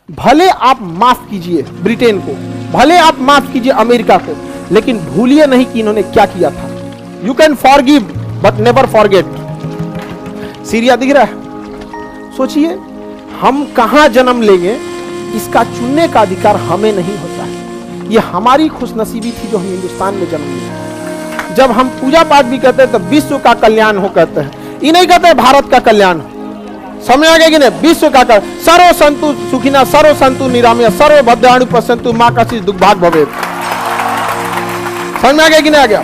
भले आप माफ कीजिए ब्रिटेन को, भले आप माफ कीजिए अमेरिका को, लेकिन भूलिए नहीं कि इन्होंने क्या किया था। You can forgive but never forget. Syria दिख रहा है? सोचिए हम कहां जन्म लेंगे इसका चुनने का अधिकार हमें नहीं होता है। यह हमारी खुशनसीबी थी जो हम हिंदुस्तान में जन्म लिए। जब हम पूजा पाठ भी करते हैं तो विश्व का कल्याण हो कहते हैं, ये नहीं कहते भारत का कल्याण हो। समझ आ गया कि नहीं? विश्व का सर्व संतु सुखिना सर्व संतु निरामया सर्व भद्राणु पश्यन्तु मां कश्चित् दुर्भाग भवेत्। समझ में आ गया कि नहीं आ गया?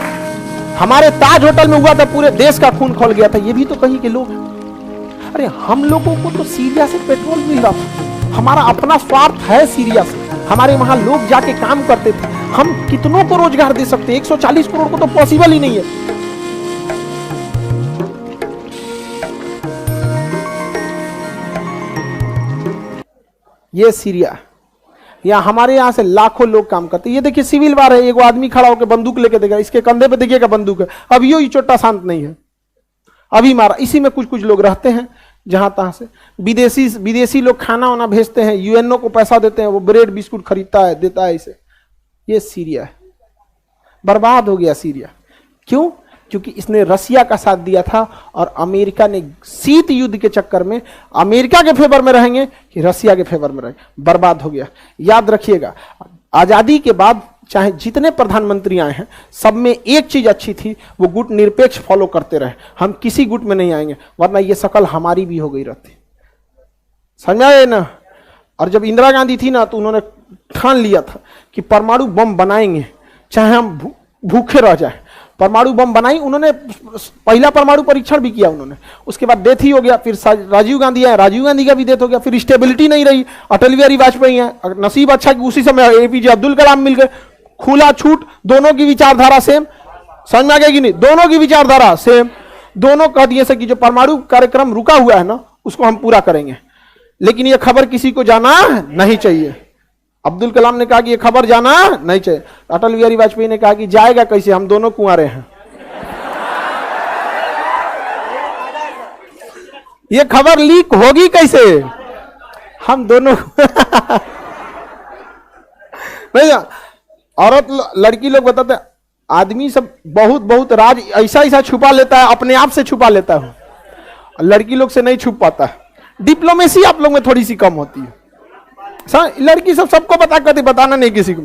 हमारे ताज होटल में हुआ था, पूरे देश का खून खोल गया था। ये भी तो कहीं के लोग हैं। अरे हम लोगों को तो सीरिया से पेट्रोल मिल रहा था, हमारा अपना स्वार्थ है सीरिया से। हमारे वहां लोग जाके काम करते थे, हम कितनों को रोजगार दे सकते हैं? 140 करोड़ को तो पॉसिबल ही नहीं है। ये सीरिया, या हमारे यहां से लाखों लोग काम करते हैं। ये देखिए सिविल वार है, एगो आदमी खड़ा होकर बंदूक लेके देगा, इसके कंधे पे देखिएगा बंदूक है। अब यो चोटा शांत नहीं है, अभी मारा। इसी में कुछ कुछ लोग रहते हैं जहां तहां से विदेशी लोग खाना वाना भेजते हैं, यूएनओ को पैसा देते हैं, वो ब्रेड बिस्कुट खरीदता है, देता है इसे। ये सीरिया है, बर्बाद हो गया सीरिया। क्यों? क्योंकि इसने रसिया का साथ दिया था और अमेरिका ने शीत युद्ध के चक्कर में अमेरिका के फेवर में रहेंगे कि रसिया के फेवर में रहेंगे। बर्बाद हो गया। याद रखिएगा, आजादी के बाद चाहे जितने प्रधानमंत्री आए हैं, सब में एक चीज अच्छी थी, वो गुट निरपेक्ष फॉलो करते रहे। हम किसी गुट में नहीं आएंगे, वरना ये शकल हमारी भी हो गई रहती। समझ में आए ना? और जब इंदिरा गांधी थी ना, तो उन्होंने ठान लिया था कि परमाणु बम बनाएंगे, चाहे हम भूखे रह जाए। परमाणु बम बनाई उन्होंने, पहला परमाणु परीक्षण भी किया उन्होंने। उसके बाद डेथ ही हो गया। फिर राजीव गांधी आए, राजीव गांधी का भी डेथ हो गया। फिर स्टेबिलिटी नहीं रही, अटल बिहारी वाजपेयी है। नसीब अच्छा कि उसी समय एपीजे अब्दुल कलाम मिल गए। खुला छूट, दोनों की विचारधारा सेम। समझ में आ गया कि नहीं? दोनों की विचारधारा सेम। दोनों कह दिए से कि जो परमाणु कार्यक्रम रुका हुआ है ना, उसको हम पूरा करेंगे। लेकिन यह खबर किसी को जाना नहीं चाहिए। अब्दुल कलाम ने कहा कि यह खबर जाना नहीं चाहिए। अटल बिहारी वाजपेयी ने कहा कि जाएगा कैसे, हम दोनों कुंवारे हैं, ये खबर लीक होगी कैसे, हम दोनों नहीं। औरत लड़की लोग बताते, आदमी सब बहुत बहुत राज ऐसा ऐसा छुपा लेता है, अपने आप से छुपा लेता है। लड़की लोग से नहीं छुप पाता है। डिप्लोमेसी आप लोग में थोड़ी सी कम होती है। लड़की सब सबको बता करती, बताना नहीं किसी को।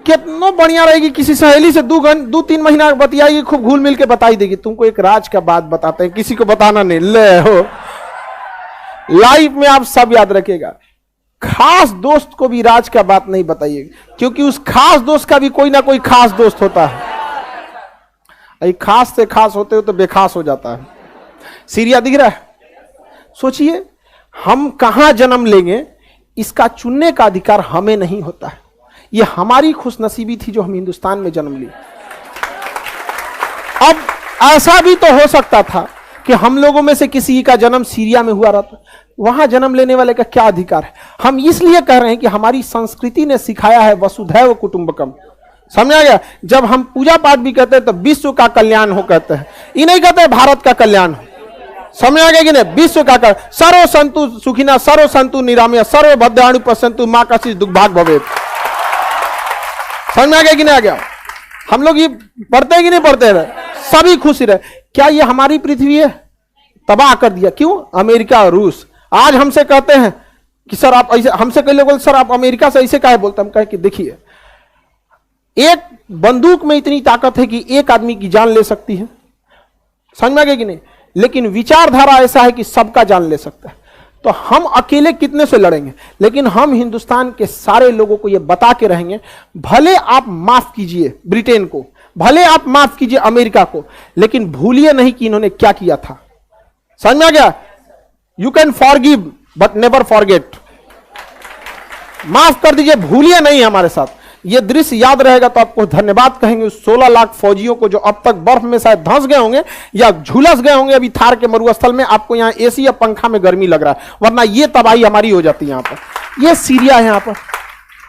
कितना बढ़िया रहेगी, किसी सहेली से 2-3 महीना बतियाएगी, खूब घुल मिल के बताई देगी। तुमको एक राज का बात बताते हैं, किसी को बताना नहीं। ले हो, लाइफ में आप सब याद रखिएगा, खास दोस्त को भी राज का बात नहीं बताइएगा, क्योंकि उस खास दोस्त का भी कोई ना कोई खास दोस्त होता है। खास से खास होते हो तो बेखास हो जाता है। सीरिया दिख रहा है? सोचिए हम कहां जन्म लेंगे इसका चुनने का अधिकार हमें नहीं होता है। यह हमारी खुशनसीबी थी जो हम हिंदुस्तान में जन्म लिए। अब ऐसा भी तो हो सकता था कि हम लोगों में से किसी का जन्म सीरिया में हुआ रहता, वहां जन्म लेने वाले का क्या अधिकार है? हम इसलिए कह रहे हैं कि हमारी संस्कृति ने सिखाया है वसुधैव कुटुंबकम। समझ आ गया? जब हम पूजा पाठ भी करते हैं तो विश्व का कल्याण हो कहते हैं, ये नहीं कहते भारत का कल्याण हो। समझ आ गया कि नहीं? विश्व का सर्व संतु सुखिना सर्व संतु निरामया सर्व भद्राणु पश्यन्तु मां कश्चित् दुर्भाग भवेत्। समझ में आ गया कि नहीं आ गया? हम लोग ये पढ़ते हैं कि नहीं पढ़ते रहे? सभी खुशी रहे। क्या ये हमारी पृथ्वी है? तबाह कर दिया। क्यों? अमेरिका और रूस। आज हमसे कहते हैं कि सर आप ऐसे, हमसे कई लोग सर आप अमेरिका से ऐसे काहे बोलते? हम कहे कि देखिए, एक बंदूक में इतनी ताकत है कि एक आदमी की जान ले सकती है। समझ में आ गया कि नहीं? लेकिन विचारधारा ऐसा है कि सबका जान ले सकता है। तो हम अकेले कितने से लड़ेंगे? लेकिन हम हिंदुस्तान के सारे लोगों को यह बता के रहेंगे, भले आप माफ कीजिए ब्रिटेन को, भले आप माफ कीजिए अमेरिका को, लेकिन भूलिए नहीं कि इन्होंने क्या किया था। समझ में आ गया? You can forgive but never forget. माफ कर दीजिए, भूलिए नहीं हमारे साथ। ये दृश्य याद रहेगा तो आपको धन्यवाद कहेंगे 16 लाख फौजियों को जो अब तक बर्फ में शायद धंस गए होंगे या झुलस गए होंगे अभी थार के मरुस्थल में। आपको यहाँ एसी या पंखा में गर्मी लग रहा है, वरना ये तबाही हमारी हो जाती है। यहाँ पर ये सीरिया है, यहाँ पर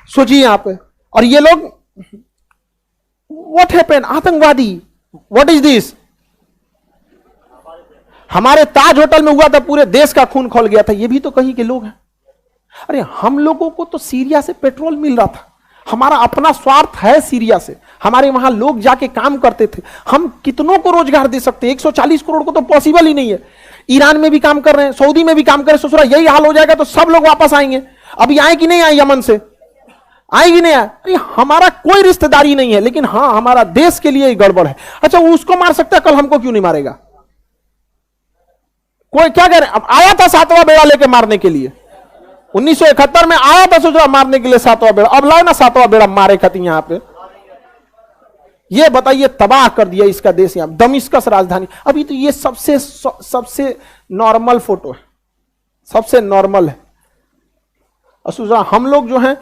सोचिए, यहाँ पे। और ये लोग व्हाट हैपेंड, आतंकवादी, व्हाट इज दिस? हमारे ताज होटल में हुआ था, पूरे देश का खून खोल गया था। ये भी तो कहीं के लोग हैं। अरे हम लोगों को तो सीरिया से पेट्रोल मिल रहा था, हमारा अपना स्वार्थ है सीरिया से, हमारे वहां लोग जाके काम करते थे, हम कितनों को रोजगार दे सकते हैं, 140 करोड़ को तो पॉसिबल ही नहीं है। ईरान में भी काम कर रहे हैं, सऊदी में भी काम कर रहे हैं, सोच रहा यही हाल हो जाएगा तो सब लोग वापस आएंगे। अभी आए कि नहीं आए, यमन से आएगी नहीं आए? अरे हमारा कोई रिश्तेदारी नहीं है, लेकिन हाँ हमारा देश के लिए गड़बड़ है। अच्छा वो उसको मार सकता है, कल हमको क्यों नहीं मारेगा? कोई क्या कह रहे, अब आया था 7वां बेड़ा लेके मारने के लिए, 1971 में आया था, सोच रहा मारने के लिए 7वां बेड़ा, अब लाओ ना 7वां बेड़ा मारे खाती यहां पे। ये बताइए, तबाह कर दिया इसका देश यहां, दमिश्कस राजधानी। अभी तो ये सबसे नॉर्मल फोटो है, सबसे नॉर्मल है। और सोच रहा हम लोग जो है,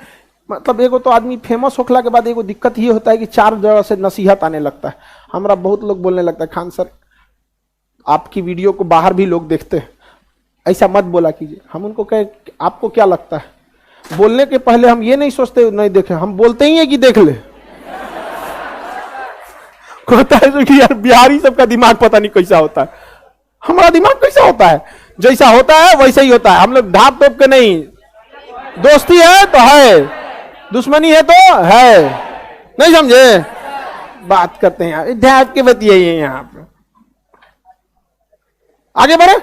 मतलब एगो तो आदमी फेमस होखला के बाद एगो दिक्कत ये होता है कि 4 जगह से नसीहत आने लगता है। हमारा बहुत लोग बोलने लगता है, खान सर आपकी वीडियो को बाहर भी लोग देखते हैं, ऐसा मत बोला कीजिए। हम उनको कहे आपको क्या लगता है, बोलने के पहले हम ये नहीं सोचते नहीं देखे, हम बोलते ही है कि देख ले। होता है कि यार बिहारी सबका दिमाग पता नहीं कैसा होता है, हमारा दिमाग कैसा होता है, जैसा होता है वैसा ही होता है। हम लोग ढाप टोप के नहीं, दोस्ती है तो है, दुश्मनी है तो है, नहीं समझे? बात करते हैं यार, ढाप के बतियाइए यहां पे। आगे बढ़े।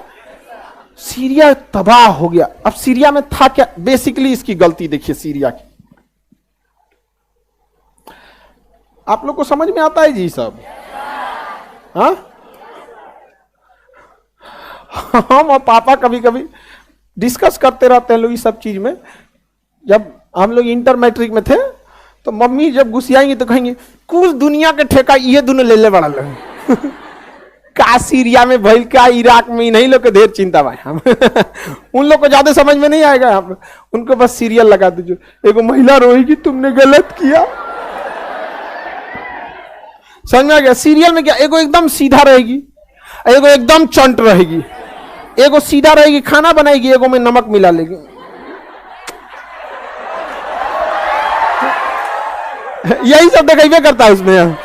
सीरिया तबाह हो गया। अब सीरिया में था क्या, बेसिकली इसकी गलती देखिए सीरिया की, आप लोग को समझ में आता है जी सब? हाँ, हम और पापा कभी कभी डिस्कस करते रहते हैं लोग इस सब चीज में। जब हम लोग इंटर मैट्रिक में थे तो मम्मी जब गुस्सियाएंगी तो कहेंगे कुछ दुनिया के ठेका ये दोनों ले ले बड़ा लोग। का सीरिया में भइल, का इराक में, नहीं लोग के ढेर चिंता भाई हम। उन लोग को ज्यादा समझ में नहीं आएगा, यहाँ पे उनको बस सीरियल लगा दीजिए, एगो महिला रोएगी तुमने गलत किया, समझ में आ गया? सीरियल में क्या, एगो एकदम सीधा रहेगी, एगो एकदम चंट रहेगी, एगो सीधा रहेगी खाना बनाएगी, एगो में नमक मिला लेगी। यही सब दिखाई करता है उसमें।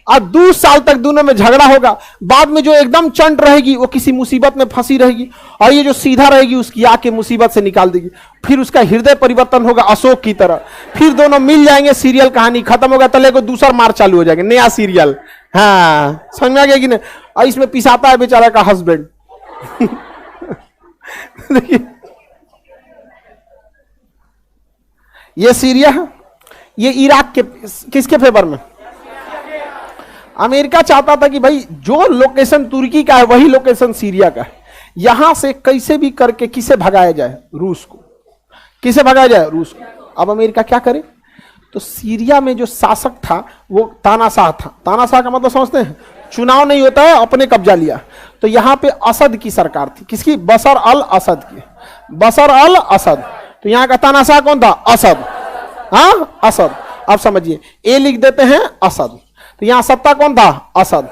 अब 2 साल तक दोनों में झगड़ा होगा, बाद में जो एकदम चंट रहेगी वो किसी मुसीबत में फंसी रहेगी, और ये जो सीधा रहेगी उसकी आके मुसीबत से निकाल देगी। फिर उसका हृदय परिवर्तन होगा अशोक की तरह, फिर दोनों मिल जाएंगे, सीरियल कहानी खत्म होगा, तले को दूसरा मार चालू हो जाएगा, नया सीरियल। हाँ समझ में आ गया कि नहीं? और इसमें पिसाता है बेचारा का हस्बैंड। देखिए ये सीरिया है, ये इराक के किसके फेवर में? अमेरिका चाहता था कि भाई जो लोकेशन तुर्की का है वही लोकेशन सीरिया का है, यहां से कैसे भी करके किसे भगाया जाए, रूस को। किसे भगाया जाए? रूस को। अब अमेरिका क्या करे? तो सीरिया में जो शासक था वो तानाशाह था। तानाशाह का मतलब समझते हैं? चुनाव नहीं होता है, अपने कब्जा लिया। तो यहां पे असद की सरकार थी, किसकी? बशर अल असद की, बशर अल असद। तो यहां का तानाशाह कौन था? असद। हाँ असद। अब समझिए, ए लिख देते हैं असद, तो यहां सत्ता कौन था? असद।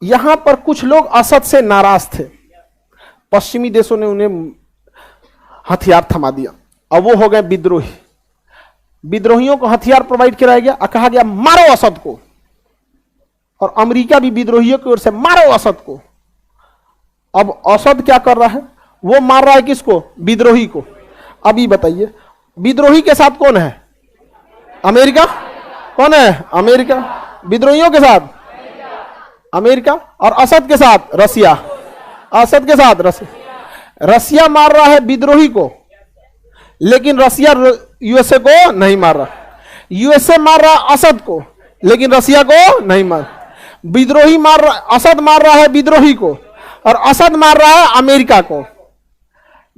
यहां पर कुछ लोग असद से नाराज थे, पश्चिमी देशों ने उन्हें हथियार थमा दिया, अब वो हो गए विद्रोही। विद्रोहियों को हथियार प्रोवाइड कराया गया और कहा गया मारो असद को, और अमेरिका भी विद्रोहियों की ओर से मारो असद को। अब असद क्या कर रहा है? वो मार रहा है किसको? विद्रोही को। अभी बताइए विद्रोही के साथ कौन है? अमेरिका। कौन है? अमेरिका। विद्रोहियों के साथ अमेरिका, और असद के साथ रसिया। असद के साथ रसिया। रसिया मार रहा है विद्रोही को, लेकिन रसिया यूएसए को नहीं मार रहा। यूएसए मार रहा है असद को, लेकिन रसिया को नहीं मार। विद्रोही मार रहा, असद मार रहा है विद्रोही को, और असद मार रहा है अमेरिका को।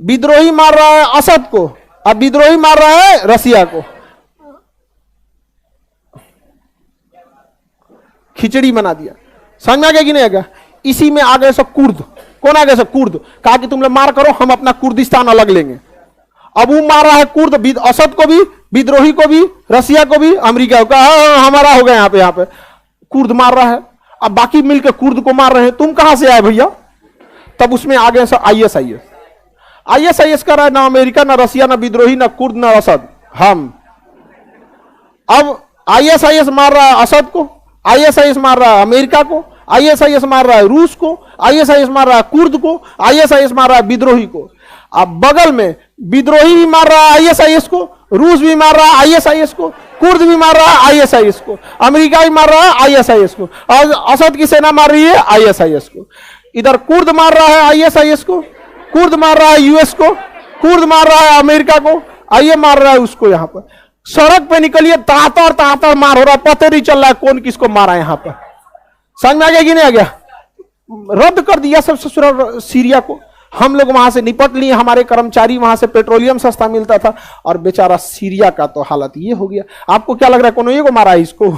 विद्रोही मार रहा है असद को, अब विद्रोही मार रहा है रसिया को। खिचड़ी बना दिया। समझ में आ गया कि नहीं आ गया? इसी में आ गए सब कुर्द। कौन आ गए सब? कुर्द। कहा कि तुम लोग मार करो, हम अपना कुर्दिस्तान अलग लेंगे। अब वो मार रहा है कुर्द, असद को भी, विद्रोही को भी, रसिया को भी, अमेरिका को। कहा हमारा हो गया, यहाँ पे कुर्द मार रहा है। अब बाकी मिलकर कुर्द को मार रहे हैं, तुम कहां से आए भैया? तब उसमें आ गए सब आईएसआईएस कर रहा है, ना अमेरिका, ना रसिया, ना विद्रोही, ना कुर्द, ना असद, हम। अब आईएसआईएस मार रहा है असद को, आईएसआईएस मार रहा है अमेरिका को, आईएसआईएस मार रहा है रूस को, आईएसआईएस मार रहा है कुर्द को, आईएसआईएस मार रहा है विद्रोही को। अब बगल में विद्रोही भी मार रहा है आईएसआईएस को, रूस भी मार रहा है आईएसआईएस को, कुर्द भी मार रहा है आईएसआईएस को, अमेरिका भी मार रहा है आईएसआईएस को, और असद की सेना मार रही है आईएसआईएस को। इधर कुर्द मार रहा है आईएसआईएस को, कुर्द मार रहा है यूएस को, कुर्द मार रहा है अमेरिका को, आइए मार रहा है उसको। यहां पर सड़क पे निकलिए, तातर मार हो रहा है, पता नहीं चल रहा है कौन किसको मारा यहां पर। समझ में आ गया कि नहीं आ गया? रद्द कर दिया सब ससुराल सीरिया को। हम लोग वहां से निपट लिए, हमारे कर्मचारी, वहां से पेट्रोलियम सस्ता मिलता था, और बेचारा सीरिया का तो हालत ये हो गया। आपको क्या लग रहा है कौन ये को मारा है इसको?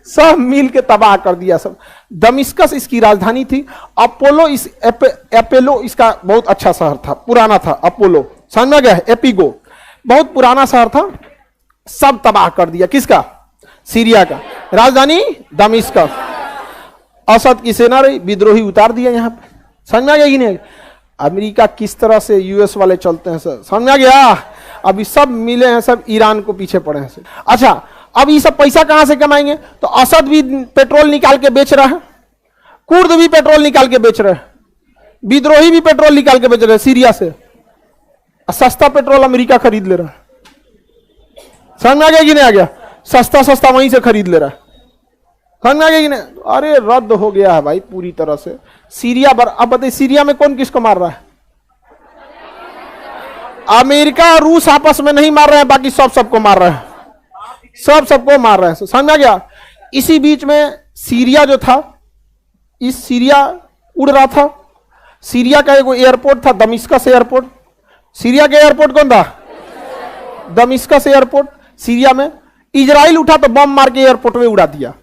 सब मिल के तबाह कर दिया सब। दमिश्कस इसकी राजधानी थी। अपोलो एपेलो इसका बहुत अच्छा शहर था, पुराना था अपोलो। समझ में गया? एपिगो बहुत पुराना शहर था, सब तबाह कर दिया। किसका? सीरिया का। राजधानी दमिश्कस। असद की सेना रही, विद्रोही उतार दिया यहां पे। समझ में आ गया कि नहीं? अमेरिका किस तरह से यूएस वाले चलते हैं सर, समझ में आ गया? अभी सब मिले हैं, सब ईरान को पीछे पड़े हैं सर। अच्छा, अब ये सब पैसा कहां से कमाएंगे? तो असद भी पेट्रोल निकाल के बेच रहा है, कुर्द भी पेट्रोल निकाल के बेच रहे हैं, विद्रोही भी पेट्रोल निकाल के बेच रहे हैं सीरिया से। सस्ता पेट्रोल अमेरिका खरीद ले रहा है। समझ में आ गया कि नहीं आ गया? सस्ता वहीं से खरीद ले रहा है। समझ में आ गया कि नहीं? अरे रद्द हो गया है भाई पूरी तरह से सीरिया। अब बताइए सीरिया में कौन किसको मार रहा है? अमेरिका और रूस आपस में नहीं मार रहे हैं, बाकी सबको मार रहे हैं, सबको मार रहे हैं। समझ में आ गया? इसी बीच में सीरिया जो था, इस सीरिया उड़ रहा था। सीरिया का एक एयरपोर्ट था, दमिश्कस एयरपोर्ट। सीरिया का एयरपोर्ट कौन था? दमिश्कस एयरपोर्ट। सीरिया में इजराइल उठा तो बम मार के एयरपोर्ट में उड़ा दिया।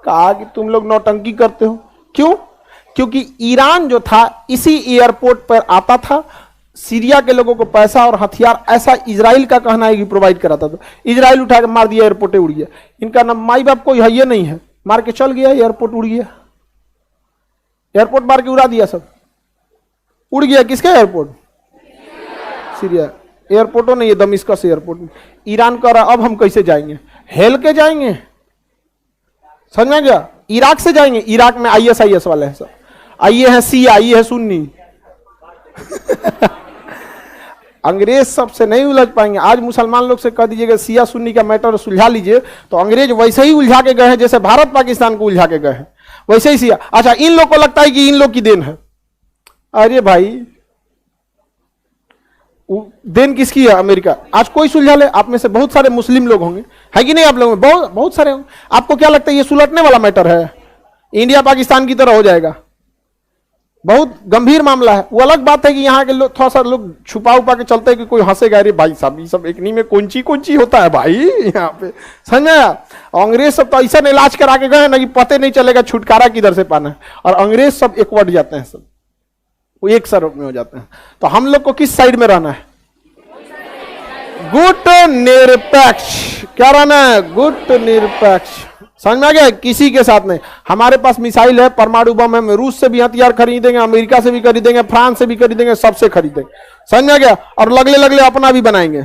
कहा कि तुम लोग नौटंकी करते हो। क्यों? क्योंकि ईरान जो था इसी एयरपोर्ट पर आता था, सीरिया के लोगों को पैसा और हथियार, ऐसा इजराइल का कहना है कि प्रोवाइड कराता था। इजराइल उठा के मार दिया, एयरपोर्ट उड़ गया। इनका ना माई बाप कोई है ये नहीं है, मार के चल गया, एयरपोर्ट उड़ गया। एयरपोर्ट मार के उड़ा दिया, सब उड़ गया। किसका एयरपोर्ट? सीरिया एयरपोर्टों नहीं है, दमिश्कस एयरपोर्ट। ईरान कह रहा अब हम कैसे जाएंगे? हेल के जाएंगे। समझ में गया? इराक से जाएंगे। इराक में आईएसआईएस वाले हैं सब, आइए है शिया, ये है सुन्नी। अंग्रेज सबसे नहीं उलझ पाएंगे। आज मुसलमान लोग से कह दीजिएगा शिया सुन्नी का मैटर सुलझा लीजिए, तो अंग्रेज वैसे ही उलझा के गए हैं जैसे भारत पाकिस्तान को उलझा के गए हैं, वैसे ही शिया। अच्छा, इन लोग को लगता है कि इन लोग की देन है। अरे भाई, देन किसकी है? अमेरिका। आज कोई सुलझा ले, आप में से बहुत सारे मुस्लिम लोग होंगे, है कि नहीं? आप लोग में बहुत सारे होंगे। आपको क्या लगता है ये सुलटने वाला मैटर है? इंडिया पाकिस्तान की तरह हो जाएगा? बहुत गंभीर मामला है। वो अलग बात है कि यहाँ के लोग थोड़ा सा लोग छुपा उपा के चलते हैं कि कोई हंसेगा, अरे भाई साहब ये सब एकनी में कौन होता है भाई यहाँ पे। समझ आया? अंग्रेज सब तो ऐसा इलाज करा के गए ना कि पते नहीं चलेगा छुटकारा किधर से पाना है, और अंग्रेज सब एकवट जाते हैं, सब वो एक सर में हो जाते हैं। तो हम लोग को किस साइड में रहना है? गुट निरपेक्ष। क्या रहना है? गुट निरपेक्ष। समझ में आ गया? किसी के साथ नहीं। हमारे पास मिसाइल है, परमाणु बम है, हम रूस से भी हथियार खरीदेंगे, अमेरिका से भी खरीदेंगे, फ्रांस से भी खरीदेंगे, सबसे खरीदेंगे। समझ में आ गया? और लगले अपना भी बनाएंगे।